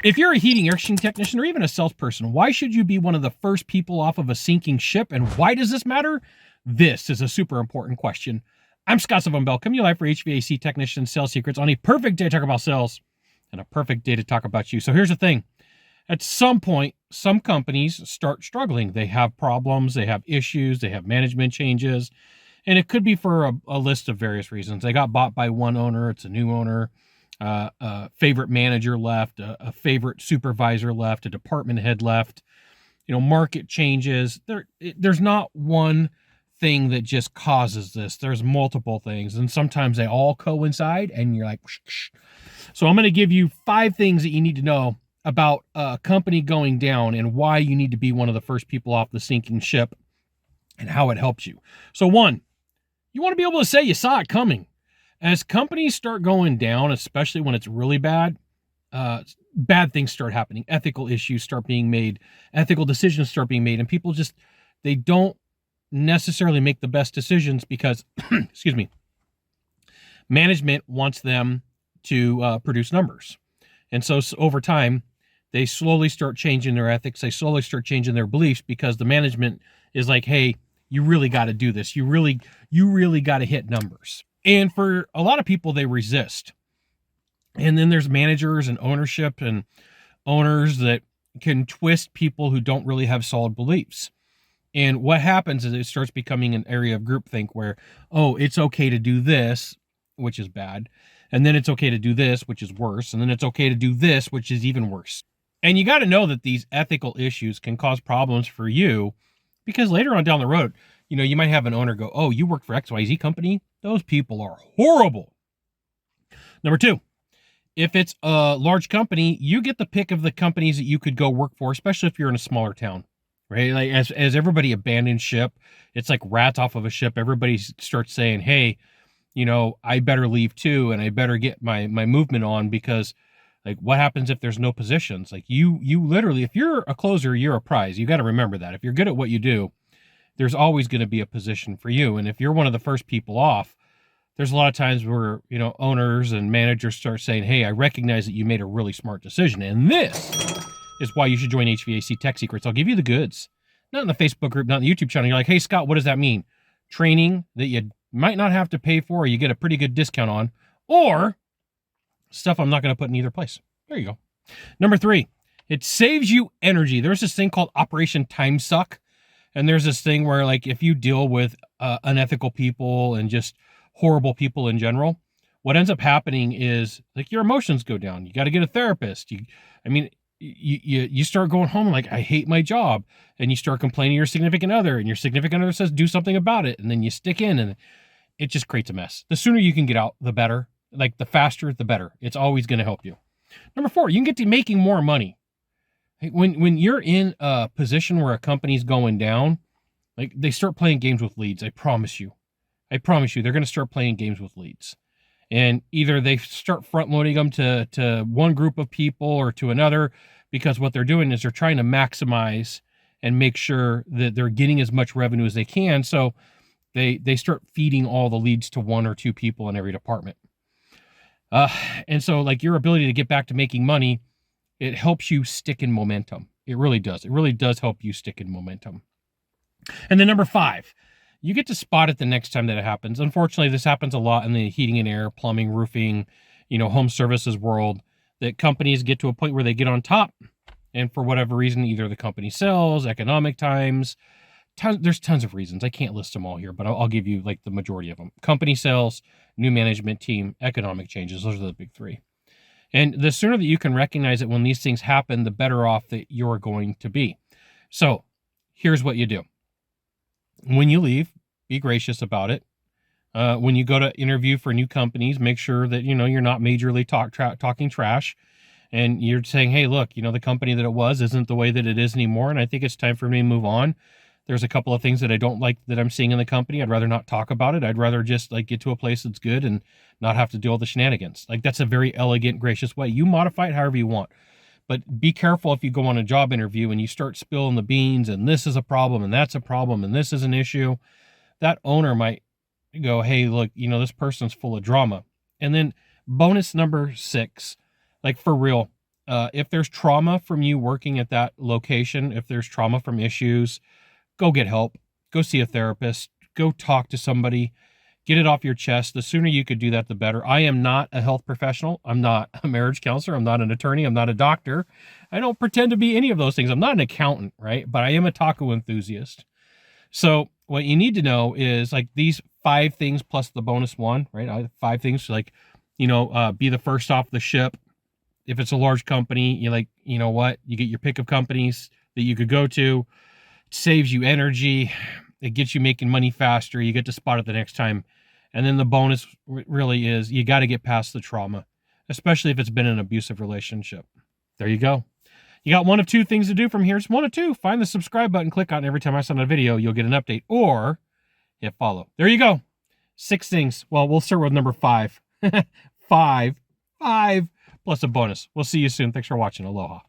If you're a heating air conditioning technician or even a salesperson, why should you be one of the first people off of a sinking ship, and why does this matter? This is a super important question. I'm Scott Sylvan Bell, coming to you live for HVAC Technician Sales Secrets on a perfect day to talk about sales and a perfect day to talk about you. So here's the thing. At some point, some companies start struggling. They have problems, they have issues, they have management changes, and it could be for a list of various reasons. They got bought by one owner, it's a new owner, a favorite manager left, a favorite supervisor left, a department head left, market changes. There's not one thing that just causes this. There's multiple things, and sometimes they all coincide, and you're like, shh. So I'm going to give you 5 things that you need to know about a company going down and why you need to be one of the first people off the sinking ship and how it helps you. So 1, you want to be able to say you saw it coming. As companies start going down, especially when it's really bad, bad things start happening. Ethical issues start being made. Ethical decisions start being made. And people they don't necessarily make the best decisions because, excuse me, management wants them to produce numbers. And so over time, they slowly start changing their ethics. They slowly start changing their beliefs because the management is like, hey, you really got to do this. You really got to hit numbers. And for a lot of people, they resist. And then there's managers and ownership and owners that can twist people who don't really have solid beliefs. And what happens is it starts becoming an area of groupthink where, oh, it's okay to do this, which is bad. And then it's okay to do this, which is worse. And then it's okay to do this, which is even worse. And you got to know that these ethical issues can cause problems for you because later on down the road, you might have an owner go, oh, you work for XYZ company? Those people are horrible. Number 2, if it's a large company, you get the pick of the companies that you could go work for, especially if you're in a smaller town, right? Like as everybody abandons ship, it's like rats off of a ship. Everybody starts saying, hey, I better leave too, and I better get my movement on because like what happens if there's no positions? Like you literally, if you're a closer, you're a prize. You got to remember that. If you're good at what you do, there's always going to be a position for you. And if you're one of the first people off, there's a lot of times where, owners and managers start saying, hey, I recognize that you made a really smart decision. And this is why you should join HVAC Tech Secrets. I'll give you the goods. Not in the Facebook group, not in the YouTube channel. You're like, hey, Scott, what does that mean? Training that you might not have to pay for, or you get a pretty good discount on, or stuff I'm not going to put in either place. There you go. Number 3, it saves you energy. There's this thing called Operation Time Suck. And there's this thing where, like, if you deal with unethical people and just horrible people in general, what ends up happening is, like, your emotions go down. You got to get a therapist. You start going home like, I hate my job. And you start complaining to your significant other, and your significant other says, do something about it. And then you stick in, and it just creates a mess. The sooner you can get out, the better. Like, the faster, the better. It's always going to help you. Number 4, you can get to making more money. When you're in a position where a company's going down, like they start playing games with leads. I promise you, they're going to start playing games with leads. And either they start front loading them to one group of people or to another, because what they're doing is they're trying to maximize and make sure that they're getting as much revenue as they can. So they start feeding all the leads to 1 or 2 people in every department. And so like your ability to get back to making money, it helps you stick in momentum. It really does. It really does help you stick in momentum. And then number 5, you get to spot it the next time that it happens. Unfortunately, this happens a lot in the heating and air, plumbing, roofing, home services world, that companies get to a point where they get on top. And for whatever reason, either the company sells, economic times, there's tons of reasons. I can't list them all here, but I'll give you like the majority of them. Company sells, new management team, economic changes. Those are the big 3. And the sooner that you can recognize it when these things happen, the better off that you're going to be. So here's what you do. When you leave, be gracious about it. When you go to interview for new companies, make sure that, you're not majorly talking trash. And you're saying, hey, look, the company that it was isn't the way that it is anymore. And I think it's time for me to move on. There's a couple of things that I don't like that I'm seeing in the company. I'd rather not talk about it. I'd rather just like get to a place that's good and not have to do all the shenanigans. Like that's a very elegant, gracious way. You modify it however you want, but be careful if you go on a job interview and you start spilling the beans and this is a problem and that's a problem and this is an issue. That owner might go, hey, look, this person's full of drama. And then bonus number 6, like for real, If there's trauma from you working at that location, if there's trauma from issues, go get help. Go see a therapist. Go talk to somebody. Get it off your chest. The sooner you could do that, the better. I am not a health professional. I'm not a marriage counselor. I'm not an attorney. I'm not a doctor. I don't pretend to be any of those things. I'm not an accountant, right? But I am a taco enthusiast. So what you need to know is like these 5 things plus the bonus 1, right? 5 things like, be the first off the ship. If it's a large company, you know what? You get your pick of companies that you could go to. It saves you energy. It gets you making money faster. You get to spot it the next time. And then the bonus really is you got to get past the trauma, especially if it's been an abusive relationship. There you go. You got one of 2 things to do from here. It's one of 2. Find the subscribe button, click on it. Every time I send a video, you'll get an update, or hit follow. There you go. 6 things. Well, we'll start with number 5. 5 plus a bonus. We'll see you soon. Thanks for watching. Aloha.